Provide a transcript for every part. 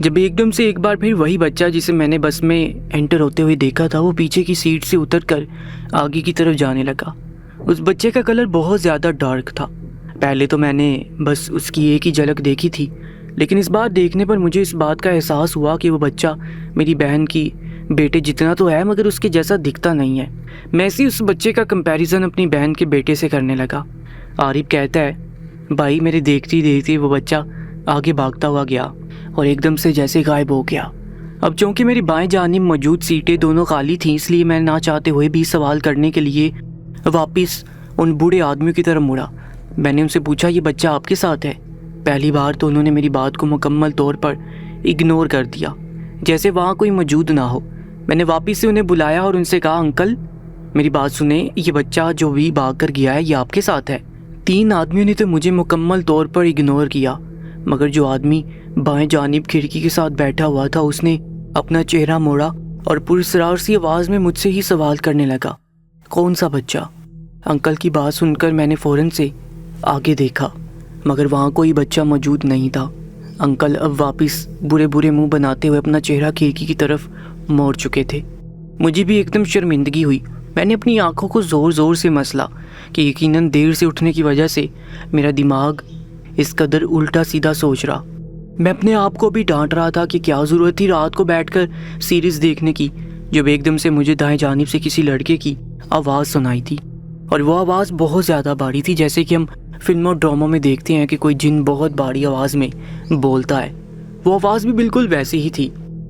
جب ایک دم سے ایک بار پھر وہی بچہ جسے میں نے بس میں انٹر ہوتے ہوئے دیکھا تھا وہ پیچھے کی سیٹ سے اتر کر آگے کی طرف جانے لگا۔ اس بچے کا کلر بہت زیادہ ڈارک تھا۔ پہلے تو میں نے بس اس کی ایک ہی جھلک دیکھی تھی، لیکن اس بار دیکھنے پر مجھے اس بات کا احساس ہوا کہ وہ بچہ میری بہن کی بیٹے جتنا تو ہے مگر اس کے جیسا دکھتا نہیں ہے۔ میں اسی اس بچے کا کمپیریزن اپنی بہن کے بیٹے سے کرنے لگا۔ عارف کہتا ہے، بھائی میرے دیکھتی دیکھتی وہ بچہ آگے بھاگتا ہوا گیا اور ایک دم سے جیسے غائب ہو گیا۔ اب چونکہ میری بائیں جانب موجود سیٹیں دونوں خالی تھیں، اس لیے میں نہ چاہتے ہوئے بھی سوال کرنے کے لیے واپس ان بوڑھے آدمیوں کی طرف مڑا۔ میں نے ان سے پوچھا، یہ بچہ آپ کے ساتھ ہے؟ پہلی بار تو انہوں نے میری بات کو مکمل طور پر اگنور کر دیا، جیسے وہاں کوئی موجود نہ ہو۔ میں نے واپس سے انہیں بلایا اور ان سے کہا، انکل میری بات سنیں، یہ بچہ جو بھی بھاگ کر گیا ہے یہ آپ کے ساتھ ہے؟ 3 آدمیوں نے تو مجھے مکمل طور پر اگنور کیا، مگر جو آدمی بائیں جانب کھڑکی کے ساتھ بیٹھا ہوا تھا اس نے اپنا چہرہ موڑا اور پراسرار سی آواز میں مجھ سے ہی سوال کرنے لگا، کون سا بچہ؟ انکل کی بات سن کر میں نے فوراً سے آگے دیکھا، مگر وہاں کوئی بچہ موجود نہیں تھا۔ انکل اب واپس برے برے منہ بناتے ہوئے اپنا چہرہ کھڑکی کی طرف موڑ چکے تھے۔ مجھے بھی ایک دم شرمندگی ہوئی۔ میں نے اپنی آنکھوں کو زور زور سے مسلا کہ یقیناً دیر سے اٹھنے کی وجہ سے میرا دماغ اس قدر الٹا سیدھا سوچ رہا۔ میں اپنے آپ کو بھی ڈانٹ رہا تھا کہ کیا ضرورت تھی رات کو بیٹھ کر سیریز دیکھنے کی، جب ایک دم سے مجھے دائیں جانب سے کسی لڑکے کی آواز سنائی تھی، اور وہ آواز بہت زیادہ بھاری تھی، جیسے کہ ہم فلموں اور ڈراموں میں دیکھتے ہیں کہ کوئی جن بہت بھاری آواز میں بولتا ہے۔ وہ آواز بھی بالکل ویسی ہی تھی۔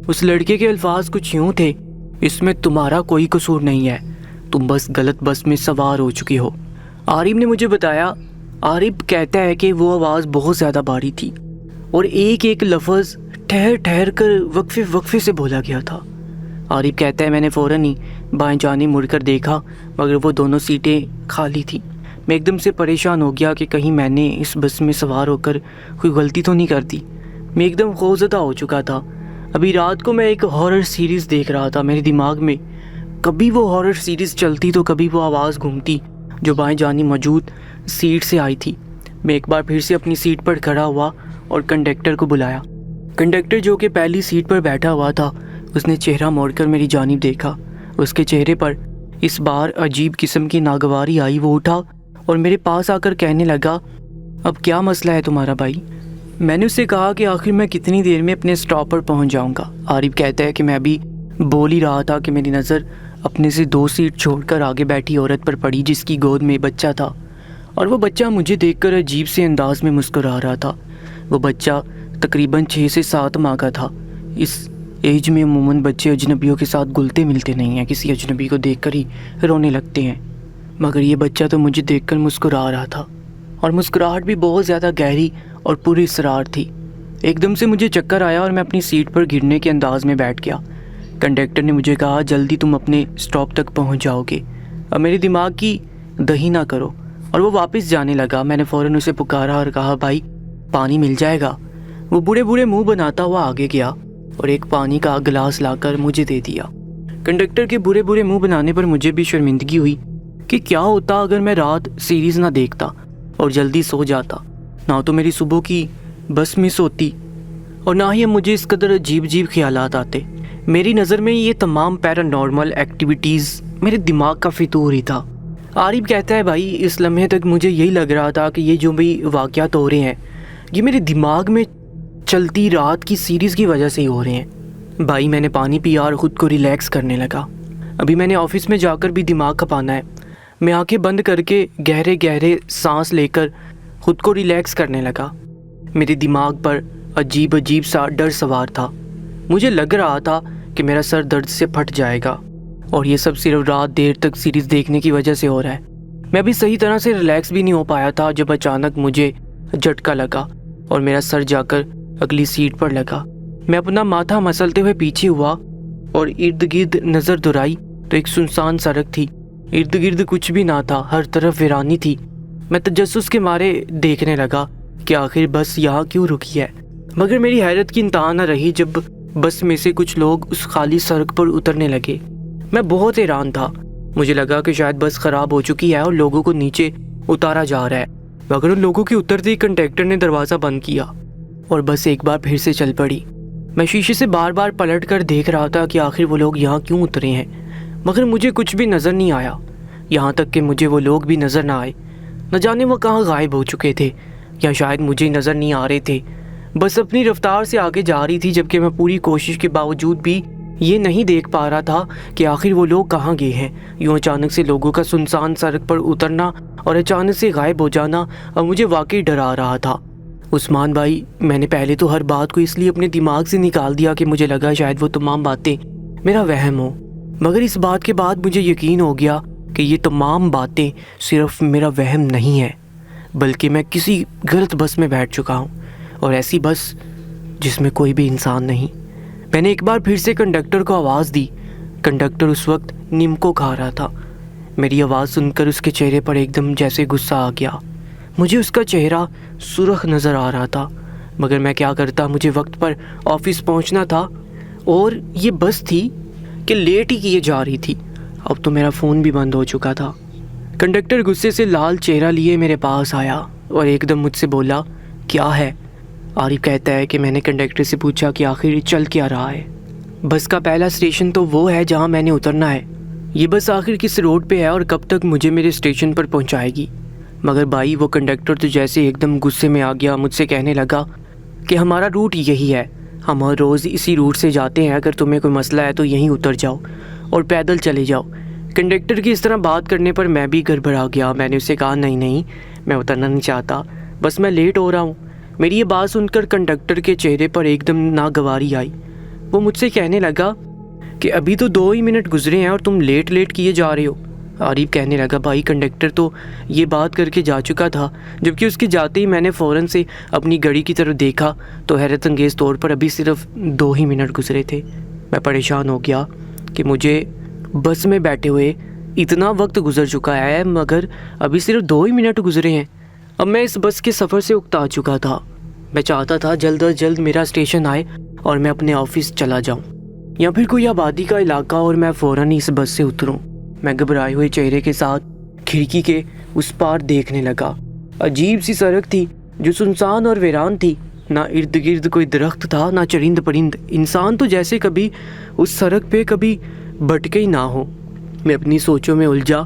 اس لڑکے کے الفاظ کچھ یوں تھے، اس میں تمہارا کوئی قصور نہیں ہے، تم بس غلط بس میں سوار ہو چکی ہو۔ عارف نے مجھے بتایا، عارف کہتا ہے کہ وہ آواز بہت زیادہ بھاری تھی اور ایک ایک لفظ ٹھہر ٹھہر کر وقفے وقفے سے بولا گیا تھا۔ عارف کہتا ہے، میں نے فوراً ہی بائیں جانب مڑ کر دیکھا مگر وہ دونوں سیٹیں خالی تھیں۔ میں ایک دم سے پریشان ہو گیا کہ کہیں میں نے اس بس میں سوار ہو کر کوئی غلطی تو نہیں کر دی۔ میں ایک دم خوفزدہ ہو چکا تھا۔ ابھی رات کو میں ایک ہارر سیریز دیکھ رہا تھا، میرے دماغ میں کبھی وہ ہارر سیریز چلتی تو کبھی وہ آواز گھومتی جو بائیں جانب موجود سیٹ سے آئی تھی۔ میں ایک بار پھر سے اپنی سیٹ پر کھڑا ہوا اور کنڈکٹر کو بلایا۔ کنڈکٹر جو کہ پہلی سیٹ پر بیٹھا ہوا تھا، اس نے چہرہ موڑ کر میری جانب دیکھا۔ اس کے چہرے پر اس بار عجیب قسم کی ناگواری آئی۔ وہ اٹھا اور میرے پاس آ کر کہنے لگا، اب کیا مسئلہ ہے تمہارا بھائی؟ میں نے اس سے کہا کہ آخر میں کتنی دیر میں اپنے اسٹاپ پر پہنچ جاؤں گا۔ عارف کہتا ہے کہ میں بھی بول ہی رہا تھا کہ میری نظر اپنے سے 2 سیٹ چھوڑ کر آگے بیٹھی عورت پر پڑی جس کی گود میں بچہ تھا، اور وہ بچہ مجھے دیکھ کر عجیب سے انداز میں مسکرا رہا تھا۔ وہ بچہ تقریباً 6 سے 7 ماہ کا تھا۔ اس ایج میں عموماً بچے اجنبیوں کے ساتھ گلتے ملتے نہیں ہیں، کسی اجنبی کو دیکھ کر ہی رونے لگتے ہیں، مگر یہ بچہ تو مجھے دیکھ کر مسکرا رہا تھا، اور مسکراہٹ بھی بہت زیادہ گہری اور پوری اسرار تھی۔ ایک دم سے مجھے چکر آیا اور میں اپنی سیٹ پر گرنے کے انداز میں بیٹھ گیا۔ کنڈکٹر نے مجھے کہا، جلدی تم اپنے اسٹاپ تک پہنچ جاؤ گے، اب میرے دماغ کی دہی نہ کرو، اور وہ واپس جانے لگا۔ میں نے فوراً اسے پکارا اور کہا، بھائی پانی مل جائے گا؟ وہ بڑے بڑے منہ بناتا ہوا آگے گیا اور ایک پانی کا گلاس لا کر مجھے دے دیا۔ کنڈکٹر کے برے برے منہ بنانے پر مجھے بھی شرمندگی ہوئی کہ کیا ہوتا اگر میں رات سیریز نہ دیکھتا اور جلدی سو جاتا، نہ تو میری صبح کی بس مس ہوتی اور نہ ہی مجھے اس قدر عجیب عجیب خیالات آتے۔ میری نظر میں یہ تمام پیرانارمل ایکٹیویٹیز میرے دماغ کا فطور ہی تھا۔ عارف کہتا ہے، بھائی اس لمحے تک مجھے یہی لگ رہا تھا کہ یہ جو بھی واقعات ہو رہے ہیں یہ میرے دماغ میں چلتی رات کی سیریز کی وجہ سے ہی ہو رہے ہیں۔ بھائی میں نے پانی پیا اور خود کو ریلیکس کرنے لگا۔ ابھی میں نے آفس میں جا کر بھی دماغ کھپانا ہے۔ میں آنکھیں بند کر کے گہرے گہرے سانس لے کر خود کو ریلیکس کرنے لگا۔ میرے دماغ پر عجیب عجیب سا ڈر سوار تھا۔ مجھے لگ رہا تھا کہ میرا سر درد سے پھٹ جائے گا، اور یہ سب صرف رات دیر تک سیریز دیکھنے کی وجہ سے ہو رہا ہے۔ میں ابھی صحیح طرح سے ریلیکس بھی نہیں ہو پایا تھا جب اچانک مجھے جھٹکا لگا اور میرا سر جا کر اگلی سیٹ پر لگا۔ میں اپنا ماتھا مسلتے ہوئے پیچھے ہوا اور ارد گرد نظر دوڑائی تو ایک سنسان سڑک تھی۔ ارد گرد کچھ بھی نہ تھا، ہر طرف ویرانی تھی۔ میں تجسس کے مارے دیکھنے لگا کہ آخر بس یہاں کیوں رکی ہے، مگر میری حیرت کی انتہا نہ رہی جب بس میں سے کچھ لوگ اس خالی سڑک پر اترنے لگے۔ میں بہت حیران تھا۔ مجھے لگا کہ شاید بس خراب ہو چکی ہے اور لوگوں کو نیچے اتارا جا رہا ہے، مگر ان لوگوں کے اترتے ہی کنڈکٹر نے دروازہ بند کیا اور بس ایک بار پھر سے چل پڑی۔ میں شیشے سے بار بار پلٹ کر دیکھ رہا تھا کہ آخر وہ لوگ یہاں کیوں اترے ہیں، مگر مجھے کچھ بھی نظر نہیں آیا، یہاں تک کہ مجھے وہ لوگ بھی نظر نہ آئے۔ نہ جانے وہ کہاں غائب ہو چکے تھے یا شاید مجھے نظر نہیں آ رہے تھے، بس اپنی رفتار سے آگے جا رہی تھی، جبکہ میں پوری کوشش کے باوجود بھی یہ نہیں دیکھ پا رہا تھا کہ آخر وہ لوگ کہاں گئے ہیں۔ یوں اچانک سے لوگوں کا سنسان سڑک پر اترنا اور اچانک سے غائب ہو جانا اب مجھے واقعی ڈرا رہا تھا۔ عثمان بھائی، میں نے پہلے تو ہر بات کو اس لیے اپنے دماغ سے نکال دیا کہ مجھے لگا شاید وہ تمام باتیں میرا وہم ہو، مگر اس بات کے بعد مجھے یقین ہو گیا کہ یہ تمام باتیں صرف میرا وہم نہیں ہے، بلکہ میں کسی غلط بس میں بیٹھ چکا ہوں، اور ایسی بس جس میں کوئی بھی انسان نہیں۔ میں نے ایک بار پھر سے کنڈکٹر کو آواز دی۔ کنڈکٹر اس وقت نمکو کھا رہا تھا۔ میری آواز سن کر اس کے چہرے پر ایک دم جیسے غصہ آ گیا۔ مجھے اس کا چہرہ سرخ نظر آ رہا تھا، مگر میں کیا کرتا، مجھے وقت پر آفس پہنچنا تھا، اور یہ بس تھی کہ لیٹ ہی کیے جا رہی تھی۔ اب تو میرا فون بھی بند ہو چکا تھا۔ کنڈکٹر غصے سے لال چہرہ لیے میرے پاس آیا اور ایک دم مجھ سے بولا، کیا ہے؟ عارف کہتا ہے کہ میں نے کنڈکٹر سے پوچھا کہ آخر چل کیا رہا ہے۔ بس کا پہلا اسٹیشن تو وہ ہے جہاں میں نے اترنا ہے۔ یہ بس آخر کس روڈ پہ ہے اور کب تک مجھے میرے اسٹیشن پر پہنچائے گی؟ مگر بھائی، وہ کنڈکٹر تو جیسے ایک دم غصے میں آ گیا، مجھ سے کہنے لگا کہ ہمارا روٹ یہی ہے، ہم ہر روز اسی روٹ سے جاتے ہیں، اگر تمہیں کوئی مسئلہ ہے تو یہیں اتر جاؤ اور پیدل چلے جاؤ۔ کنڈکٹر کی اس طرح بات کرنے پر میں بھی گڑبڑا گیا۔ میں نے اسے کہا، نہیں، میں اترنا نہیں چاہتا، بس میں لیٹ ہو رہا ہوں۔ میری یہ بات سن کر کنڈکٹر کے چہرے پر ایک دم ناگواری آئی۔ وہ مجھ سے کہنے لگا کہ ابھی تو 2 ہی منٹ گزرے ہیں اور تم لیٹ کیے جا رہے ہو۔ عارف کہنے لگا، بھائی کنڈکٹر تو یہ بات کر کے جا چکا تھا، جبکہ اس کے جاتے ہی میں نے فوراً سے اپنی گھڑی کی طرف دیکھا تو حیرت انگیز طور پر ابھی صرف 2 ہی منٹ گزرے تھے۔ میں پریشان ہو گیا کہ مجھے بس میں بیٹھے ہوئے اتنا وقت گزر چکا ہے، مگر ابھی صرف 2 ہی منٹ گزرے ہیں۔ اب میں اس بس کے سفر سے اکتا چکا تھا۔ میں چاہتا تھا جلد از جلد میرا اسٹیشن آئے اور میں اپنے آفس چلا جاؤں، یا پھر کوئی آبادی کا علاقہ اور میں فوراً اس بس سے اتروں۔ میں گھبرائے ہوئے چہرے کے ساتھ کھڑکی کے اس پار دیکھنے لگا۔ عجیب سی سڑک تھی جو سنسان اور ویران تھی، نہ ارد گرد کوئی درخت تھا، نہ چرند پرند، انسان تو جیسے کبھی اس سڑک پہ کبھی بھٹکے ہی نہ ہو۔ میں اپنی سوچوں میں الجھا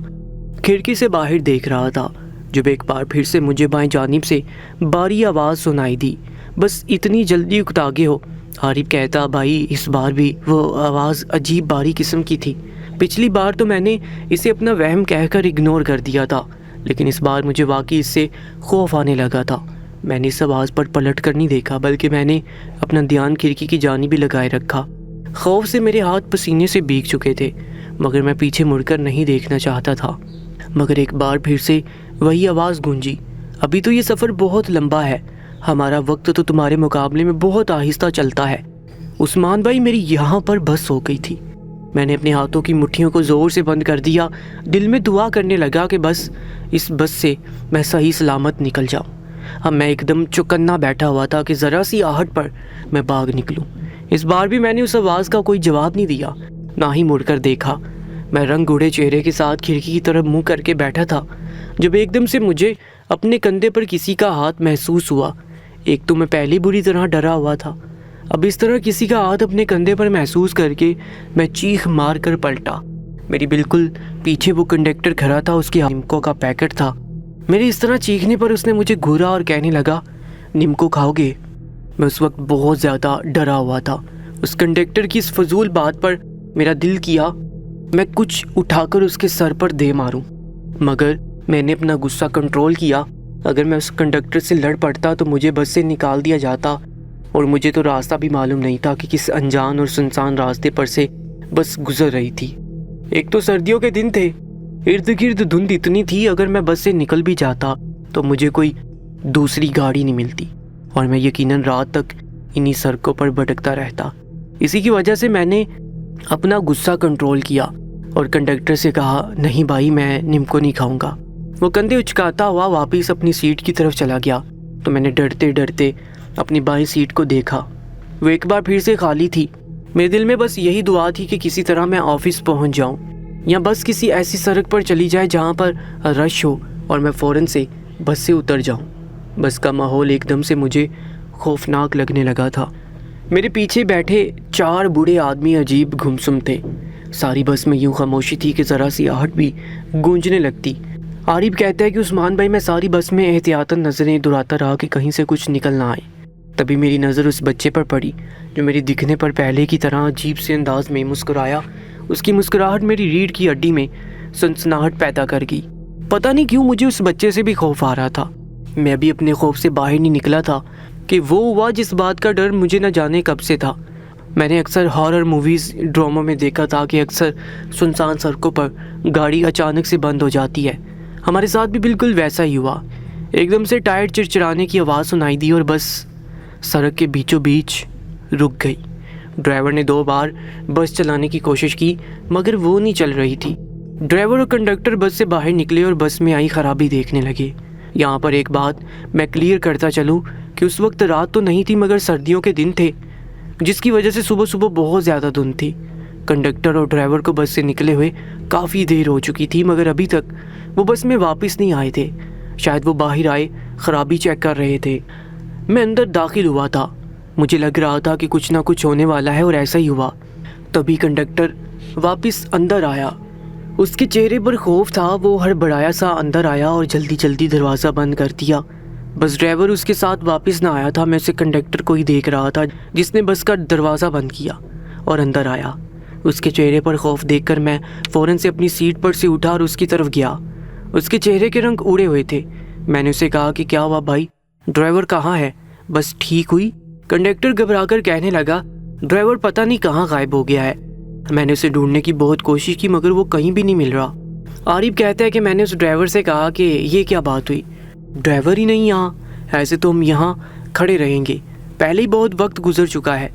کھڑکی سے باہر دیکھ رہا تھا، جب ایک بار پھر سے مجھے بائیں جانب سے باری آواز سنائی دی، بس اتنی جلدی اکتاگے ہو؟ عارف کہتا، بھائی اس بار بھی وہ آواز عجیب باری قسم کی تھی۔ پچھلی بار تو میں نے اسے اپنا وہم کہہ کر اگنور کر دیا تھا، لیکن اس بار مجھے واقعی اس سے خوف آنے لگا تھا۔ میں نے اس آواز پر پلٹ کر نہیں دیکھا، بلکہ میں نے اپنا دھیان کھڑکی کی جانب ہی لگائے رکھا۔ خوف سے میرے ہاتھ پسینے سے بھیگ چکے تھے، مگر میں پیچھے مڑ کر نہیں دیکھنا چاہتا تھا۔ مگر ایک بار پھر سے وہی آواز گونجی، ابھی تو یہ سفر بہت لمبا ہے، ہمارا وقت تو تمہارے مقابلے میں بہت آہستہ چلتا ہے۔ عثمان بھائی، میری یہاں پر بس ہو گئی تھی۔ میں نے اپنے ہاتھوں کی مٹھیوں کو زور سے بند کر دیا، دل میں دعا کرنے لگا کہ بس اس بس سے میں صحیح سلامت نکل جاؤں۔ اب میں ایک دم چوکنا بیٹھا ہوا تھا کہ ذرا سی آہٹ پر میں بھاگ نکلوں۔ اس بار بھی میں نے اس آواز کا کوئی جواب نہیں دیا، نہ ہی مڑ کر دیکھا۔ میں رنگ اڑے چہرے کے ساتھ کھڑکی کی طرف منہ کر کے بیٹھا تھا، جب ایک دم سے مجھے اپنے کندھے پر کسی کا ہاتھ محسوس ہوا۔ ایک تو میں پہلے بری طرح ڈرا ہوا تھا، اب اس طرح کسی کا ہاتھ اپنے کندھے پر محسوس کر کے میں چیخ مار کر پلٹا۔ میری بالکل پیچھے وہ کنڈکٹر کھڑا تھا، اس کے نمکو کا پیکٹ تھا۔ میرے اس طرح چیخنے پر اس نے مجھے گھورا اور کہنے لگا، نمکو کھاؤ گے؟ میں اس وقت بہت زیادہ ڈرا ہوا تھا۔ اس کنڈکٹر کی اس فضول بات پر میرا دل کیا میں کچھ اٹھا کر اس کے سر پر دے ماروں، مگر میں نے اپنا غصہ کنٹرول کیا۔ اگر میں اس کنڈکٹر سے لڑ پڑتا تو مجھے بس سے نکال دیا جاتا، اور مجھے تو راستہ بھی معلوم نہیں تھا کہ کس انجان اور سنسان راستے پر سے بس گزر رہی تھی۔ ایک تو سردیوں کے دن تھے، ارد گرد دھند اتنی تھی، اگر میں بس سے نکل بھی جاتا تو مجھے کوئی دوسری گاڑی نہیں ملتی، اور میں یقیناً رات تک انہی سڑکوں پر بھٹکتا رہتا۔ اسی کی وجہ سے میں نے اپنا غصہ کنٹرول کیا اور کنڈکٹر سے کہا، نہیں بھائی، میں نمکو نہیں کھاؤں گا۔ وہ کندھے اچکاتا ہوا واپس اپنی سیٹ کی طرف چلا گیا، تو میں نے ڈرتے ڈرتے اپنی بائیں سیٹ کو دیکھا، وہ ایک بار پھر سے خالی تھی۔ میرے دل میں بس یہی دعا تھی کہ کسی طرح میں آفس پہنچ جاؤں، یا بس کسی ایسی سڑک پر چلی جائے جہاں پر رش ہو اور میں فوراً سے بس سے اتر جاؤں۔ بس کا ماحول ایک دم سے مجھے خوفناک لگنے لگا تھا۔ میرے پیچھے بیٹھے 4 بوڑھے آدمی عجیب گمسم تھے۔ ساری بس میں یوں خاموشی تھی کہ ذرا سی آہٹ بھی گونجنے لگتی۔ عارف کہتا ہے کہ عثمان بھائی میں ساری بس میں احتیاطاً نظریں دہراتا رہا کہ کہیں سے کچھ نکل نہ آئے۔ تبھی میری نظر اس بچے پر پڑی جو میری دکھنے پر پہلے کی طرح عجیب سے انداز میں مسکرایا۔ اس کی مسکراہٹ میری ریڑھ کی ہڈی میں سنسناہٹ پیدا کر گئی۔ پتہ نہیں کیوں مجھے اس بچے سے بھی خوف آ رہا تھا۔ میں بھی اپنے خوف سے باہر نہیں نکلا تھا کہ وہ ہوا جس بات کا ڈر مجھے نہ جانے کب سے تھا۔ میں نے اکثر ہارر موویز ڈراموں میں دیکھا تھا کہ اکثر سنسان سڑکوں پر گاڑی اچانک سے بند ہو جاتی ہے۔ ہمارے ساتھ بھی بالکل ویسا ہی ہوا۔ ایک دم سے ٹائر چرچرانے کی آواز سنائی دی اور بس سڑک کے بیچوں بیچ رک گئی۔ ڈرائیور نے 2 بار بس چلانے کی کوشش کی مگر وہ نہیں چل رہی تھی۔ ڈرائیور اور کنڈکٹر بس سے باہر نکلے اور بس میں آئی خرابی دیکھنے لگے۔ یہاں پر ایک بات میں کلیئر کرتا چلوں کہ اس وقت رات تو نہیں تھی مگر سردیوں کے دن تھے، جس کی وجہ سے صبح صبح بہت زیادہ دھند تھی۔ کنڈکٹر اور ڈرائیور کو بس سے نکلے ہوئے کافی دیر ہو چکی تھی مگر ابھی تک وہ بس میں واپس نہیں آئے تھے۔ شاید وہ باہر آئے خرابی چیک کر رہے تھے۔ میں اندر داخل ہوا تھا۔ مجھے لگ رہا تھا کہ کچھ نہ کچھ ہونے والا ہے اور ایسا ہی ہوا۔ تبھی کنڈکٹر واپس اندر آیا۔ اس کے چہرے پر خوف تھا۔ وہ ہڑبڑایا سا اندر آیا اور جلدی جلدی دروازہ بند کر دیا۔ بس ڈرائیور اس کے ساتھ واپس نہ آیا تھا۔ میں اسے کنڈکٹر کو ہی دیکھ رہا تھا جس نے بس کا دروازہ بند کیا اور اندر آیا۔ اس کے چہرے پر خوف دیکھ کر میں فوراً سے اپنی سیٹ پر سے اٹھا اور اس کی طرف گیا۔ اس کے چہرے کے رنگ اڑے ہوئے تھے۔ میں نے اسے کہا کہ کیا ہوا بھائی، ڈرائیور کہاں ہے، بس ٹھیک ہوئی؟ کنڈکٹر گھبرا کر کہنے لگا ڈرائیور پتہ نہیں کہاں غائب ہو گیا ہے۔ میں نے اسے ڈھونڈنے کی بہت کوشش کی مگر وہ کہیں بھی نہیں مل رہا۔ عارف کہتا ہے کہ میں نے اس ڈرائیور سے کہا کہ یہ کیا بات ہوئی، ڈرائیور ہی نہیں یہاں، ایسے تو ہم یہاں کھڑے رہیں گے، پہلے ہی بہت وقت گزر چکا ہے۔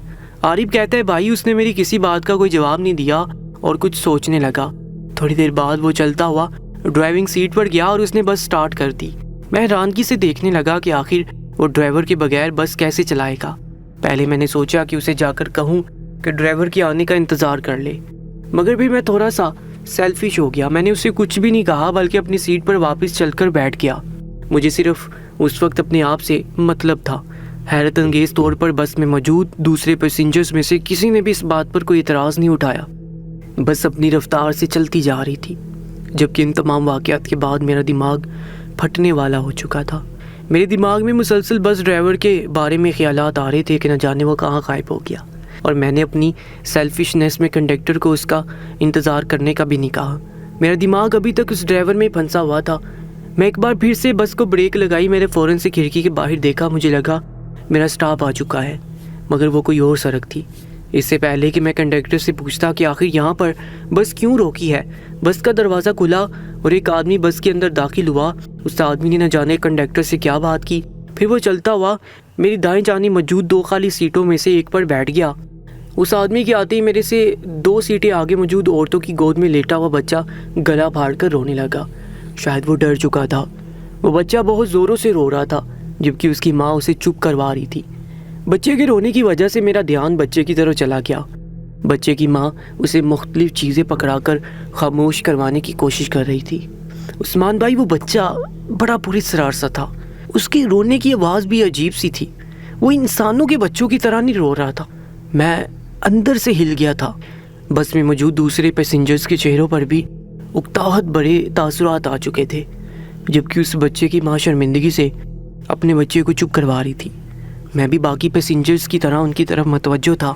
عارف کہتا ہے بھائی اس نے میری کسی بات کا کوئی جواب نہیں دیا اور کچھ سوچنے لگا۔ تھوڑی دیر بعد وہ چلتا ہوا ڈرائیونگ سیٹ پر گیا اور اس نے بس سٹارٹ کر دی۔ میں حیرانگی سے دیکھنے لگا کہ آخر وہ ڈرائیور کے بغیر بس کیسے چلائے گا۔ پہلے میں نے سوچا کہ اسے جا کر کہوں کہ ڈرائیور کے آنے کا انتظار کر لے، مگر پھر میں تھوڑا سا سیلفش ہو گیا۔ میں نے اسے کچھ بھی نہیں کہا بلکہ اپنی سیٹ پر واپس چل کر بیٹھ گیا۔ مجھے صرف اس وقت اپنے آپ سے مطلب تھا۔ حیرت انگیز طور پر بس میں موجود دوسرے پیسنجرز میں سے کسی نے بھی اس بات پر کوئی اعتراض نہیں اٹھایا۔ بس اپنی رفتار سے چلتی جا رہی تھی، جبکہ ان تمام واقعات کے بعد میرا دماغ پھٹنے والا ہو چکا تھا۔ میرے دماغ میں مسلسل بس ڈرائیور کے بارے میں خیالات آ رہے تھے کہ نہ جانے وہ کہاں غائب ہو گیا، اور میں نے اپنی سیلفشنس میں کنڈکٹر کو اس کا انتظار کرنے کا بھی نہیں کہا۔ میرا دماغ ابھی تک اس ڈرائیور میں پھنسا ہوا تھا۔ میں ایک بار پھر سے بس کو بریک لگائی۔ میں نے فوراً سے کھڑکی کے باہر دیکھا۔ مجھے لگا میرا سٹاپ آ چکا ہے، مگر وہ کوئی اور سڑک تھی۔ اس سے پہلے کہ میں کنڈکٹر سے پوچھتا کہ آخر یہاں پر بس کیوں روکی ہے، بس کا دروازہ کھلا اور ایک آدمی بس کے اندر داخل ہوا۔ اس آدمی نے نہ جانے کنڈکٹر سے کیا بات کی، پھر وہ چلتا ہوا میری دائیں جانب موجود 2 خالی سیٹوں میں سے ایک پر بیٹھ گیا۔ اس آدمی کے آتے ہی میرے سے 2 سیٹیں آگے موجود عورتوں کی گود میں لیٹا ہوا بچہ گلا پھاڑ کر رونے لگا۔ شاید وہ ڈر چکا تھا۔ وہ بچہ بہت زوروں سے رو رہا تھا جبکہ اس کی ماں اسے چپ کروا رہی تھی۔ بچے کے رونے کی وجہ سے میرا دھیان بچے کی طرف چلا گیا۔ بچے کی ماں اسے مختلف چیزیں پکڑا کر خاموش کروانے کی کوشش کر رہی تھی۔ عثمان بھائی وہ بچہ بڑا پراسرار سا تھا۔ اس کے رونے کی آواز بھی عجیب سی تھی۔ وہ انسانوں کے بچوں کی طرح نہیں رو رہا تھا۔ میں اندر سے ہل گیا تھا۔ بس میں موجود دوسرے پیسنجرز کے چہروں پر بھی اکتاہٹ بڑے تاثرات آ چکے تھے، جبکہ اس بچے کی ماں شرمندگی سے اپنے بچے کو چپ کروا رہی تھی۔ میں بھی باقی پیسنجرز کی طرح ان کی طرف متوجہ تھا۔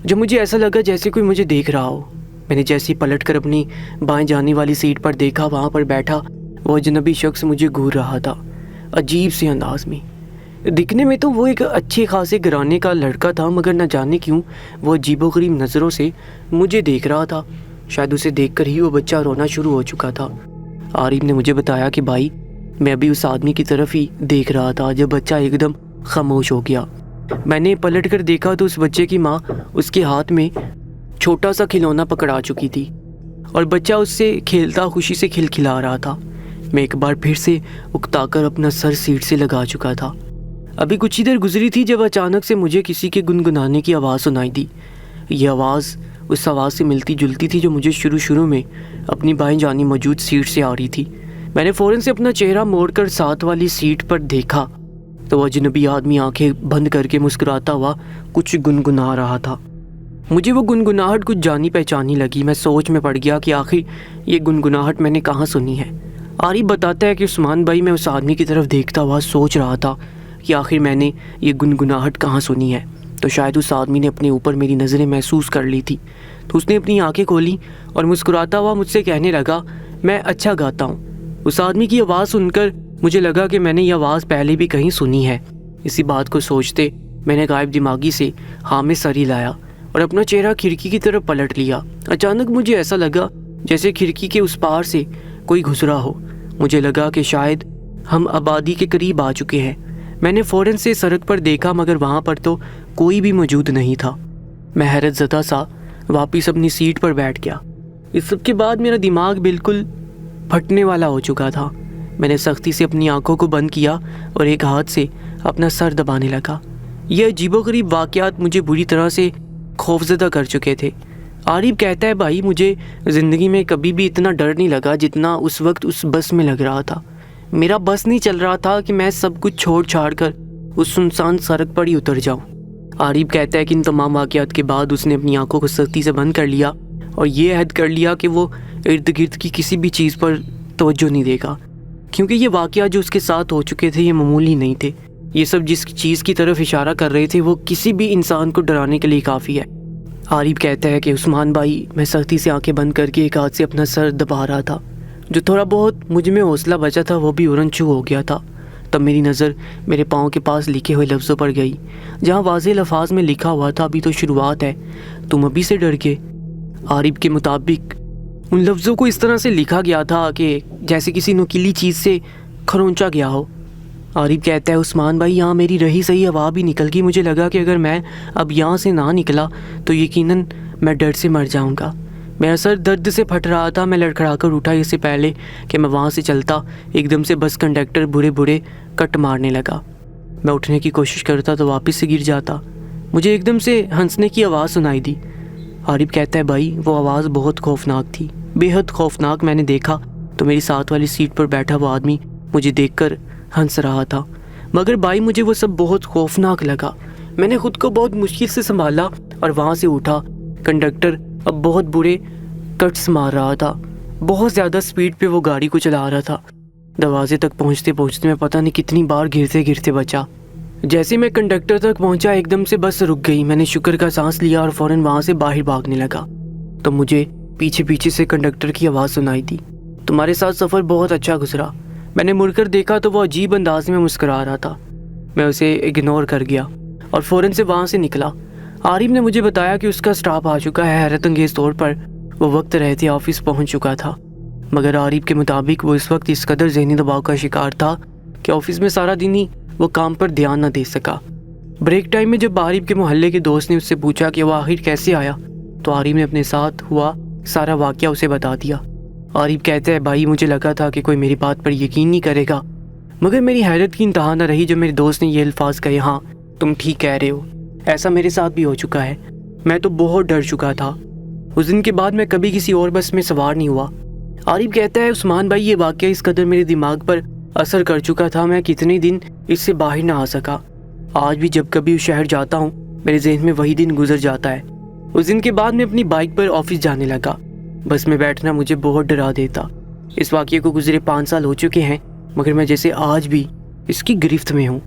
جب مجھے ایسا لگا جیسے کوئی مجھے دیکھ رہا ہو، میں نے جیسے ہی پلٹ کر اپنی بائیں جانے والی سیٹ پر دیکھا، وہاں پر بیٹھا وہ اجنبی شخص مجھے گھور رہا تھا، عجیب سے انداز میں۔ دکھنے میں تو وہ ایک اچھے خاصے گھرانے کا لڑکا تھا، مگر نہ جانے کیوں وہ عجیب و غریب نظروں سے مجھے دیکھ رہا تھا۔ شاید اسے دیکھ کر ہی وہ بچہ رونا شروع ہو چکا تھا۔ عارف نے مجھے بتایا کہ بھائی میں ابھی اس آدمی کی طرف ہی دیکھ رہا تھا جب بچہ ایک دم خاموش ہو گیا۔ میں نے پلٹ کر دیکھا تو اس بچے کی ماں اس کے ہاتھ میں چھوٹا سا کھلونا پکڑا چکی تھی اور بچہ اس سے کھیلتا خوشی سے کھلکھلا رہا تھا۔ میں ایک بار پھر سے اکتا کر اپنا سر سیٹ سے لگا چکا تھا۔ ابھی کچھ ہی دیر گزری تھی جب اچانک سے مجھے کسی کے گنگنانے کی آواز سنائی دی۔ یہ آواز اس آواز سے ملتی جلتی تھی جو مجھے شروع میں اپنی بائیں جانب موجود سیٹ سے آ رہی تھی۔ میں نے فوراً سے اپنا چہرہ موڑ کر ساتھ والی سیٹ پر دیکھا تو وہ اجنبی آدمی آنکھیں بند کر کے مسکراتا ہوا کچھ گنگنا رہا تھا۔ مجھے وہ گنگناہٹ کچھ جانی پہچانی لگی۔ میں سوچ میں پڑ گیا کہ آخر یہ گنگناہٹ میں نے کہاں سنی ہے۔ عارف بتاتا ہے کہ عثمان بھائی، میں اس آدمی کی طرف دیکھتا ہوا سوچ رہا تھا کہ آخر میں نے یہ گنگناہٹ کہاں سنی ہے، تو شاید اس آدمی نے اپنے اوپر میری نظریں محسوس کر لی تھی۔ تو اس نے اپنی آنکھیں کھولی اور مسکراتا ہوا مجھ سے کہنے لگا، میں اچھا گاتا ہوں۔ اس آدمی کی آواز سن کر مجھے لگا کہ میں نے یہ آواز پہلے بھی کہیں سنی ہے۔ اسی بات کو سوچتے میں نے غائب دماغی سے ہاں میں سر ہلایا اور اپنا چہرہ کھڑکی کی طرف پلٹ لیا۔ اچانک مجھے ایسا لگا جیسے کھڑکی کے اس پار سے کوئی گزرا ہو۔ مجھے لگا کہ شاید ہم آبادی کے قریب آ چکے ہیں۔ میں نے فوراً سے سڑک پر دیکھا مگر وہاں پر تو کوئی بھی موجود نہیں تھا۔ میں حیرت زدہ سا واپس اپنی سیٹ پر بیٹھ گیا۔ اس سب کے بعد میرا دماغ بالکل پھٹنے والا ہو چکا تھا۔ میں نے سختی سے اپنی آنکھوں کو بند کیا اور ایک ہاتھ سے اپنا سر دبانے لگا۔ یہ عجیب و غریب واقعات مجھے بری طرح سے خوفزدہ کر چکے تھے۔ عارف کہتا ہے، بھائی مجھے زندگی میں کبھی بھی اتنا ڈر نہیں لگا جتنا اس وقت اس بس میں لگ رہا تھا۔ میرا بس نہیں چل رہا تھا کہ میں سب کچھ چھوڑ چھاڑ کر اس سنسان سڑک پر ہی اتر جاؤں۔ عارف کہتا ہے کہ ان تمام واقعات کے بعد اس نے اپنی آنکھوں کو سختی سے بند کر لیا اور یہ عہد کر لیا کہ وہ ارد گرد کی کسی بھی چیز پر توجہ نہیں دے گا، کیونکہ یہ واقعات جو اس کے ساتھ ہو چکے تھے یہ معمولی نہیں تھے۔ یہ سب جس چیز کی طرف اشارہ کر رہے تھے وہ کسی بھی انسان کو ڈرانے کے لیے کافی ہے۔ عارف کہتا ہے کہ عثمان بھائی، میں سختی سے آنکھیں بند کر کے ایک ہاتھ سے اپنا سر دبا رہا تھا۔ جو تھوڑا بہت مجھ میں حوصلہ بچا تھا وہ بھی اڑن چھو ہو گیا تھا۔ تب میری نظر میرے پاؤں کے پاس لکھے ہوئے لفظوں پر گئی، جہاں واضح الفاظ میں لکھا ہوا تھا، ابھی تو شروعات ہے، تم ابھی سے ڈر گئے۔ عارف کے مطابق ان لفظوں کو اس طرح سے لکھا گیا تھا کہ جیسے کسی نکیلی چیز سے کھرونچا گیا ہو۔ عارف کہتا ہے، عثمان بھائی یہاں میری رہی صحیح ہوا بھی نکل گئی۔ مجھے لگا کہ اگر میں اب یہاں سے نہ نکلا تو یقیناً میں ڈر سے مر جاؤں گا۔ میرا سر درد سے پھٹ رہا تھا۔ میں لڑکھڑا کر اٹھا، اس سے پہلے کہ میں وہاں سے چلتا ایک دم سے بس کنڈکٹر برے کٹ مارنے لگا۔ میں اٹھنے کی کوشش کرتا تو واپس سے گر جاتا۔ مجھے ایک دم سے ہنسنے کی آواز سنائی دی۔ عارف کہتا ہے، بھائی وہ آواز بہت خوفناک تھی، بے حد خوفناک۔ میں نے دیکھا تو میری ساتھ والی سیٹ پر بیٹھا وہ آدمی مجھے دیکھ کر ہنس رہا تھا، مگر بھائی مجھے وہ سب بہت خوفناک لگا۔ میں نے خود کو بہت مشکل سے سنبھالا اور وہاں سے اٹھا۔ کنڈکٹر اب بہت برے کٹس مار رہا تھا، بہت زیادہ سپیڈ پہ وہ گاڑی کو چلا رہا تھا۔ دروازے تک پہنچتے میں پتہ نہیں کتنی بار گرتے بچا۔ جیسے میں کنڈکٹر تک پہنچا ایک دم سے بس رک گئی۔ میں نے شکر کا سانس لیا اور فوراً وہاں سے باہر بھاگنے لگا تو مجھے پیچھے سے کنڈکٹر کی آواز سنائی دی، تمہارے ساتھ سفر بہت اچھا گزرا۔ میں نے مڑ کر دیکھا تو وہ عجیب انداز میں مسکرا رہا تھا۔ میں اسے اگنور کر گیا اور فوراً سے وہاں سے نکلا۔ عارف نے مجھے بتایا کہ اس کا سٹاپ آ چکا ہے۔ حیرت انگیز طور پر وہ وقت رہتے آفس پہنچ چکا تھا، مگر عارف کے مطابق وہ اس وقت اس قدر ذہنی دباؤ کا شکار تھا کہ آفس میں سارا دن ہی وہ کام پر دھیان نہ دے سکا۔ بریک ٹائم میں جب عارف کے محلے کے دوست نے اس سے پوچھا کہ وہ آخر کیسے آیا تو عارف نے اپنے ساتھ ہوا سارا واقعہ اسے بتا دیا۔ عارف کہتا ہے، بھائی مجھے لگا تھا کہ کوئی میری بات پر یقین نہیں کرے گا، مگر میری حیرت کی انتہا نہ رہی جب میرے دوست نے یہ الفاظ کہے، ہاں تم ٹھیک کہہ رہے ہو، ایسا میرے ساتھ بھی ہو چکا ہے۔ میں تو بہت ڈر چکا تھا۔ اس دن کے بعد میں کبھی کسی اور بس میں سوار نہیں ہوا۔ عارف کہتا ہے، عثمان بھائی یہ واقعہ اس قدر میرے دماغ پر اثر کر چکا تھا، میں کتنے دن اس سے باہر نہ آ سکا۔ آج بھی جب کبھی اس شہر جاتا ہوں میرے ذہن میں وہی دن گزر جاتا ہے۔ اس دن کے بعد میں اپنی بائک پر آفس جانے لگا۔ بس میں بیٹھنا مجھے بہت ڈرا دیتا۔ اس واقعے کو گزرے 5 سال ہو چکے ہیں، مگر میں جیسے آج بھی اس کی گرفت میں ہوں۔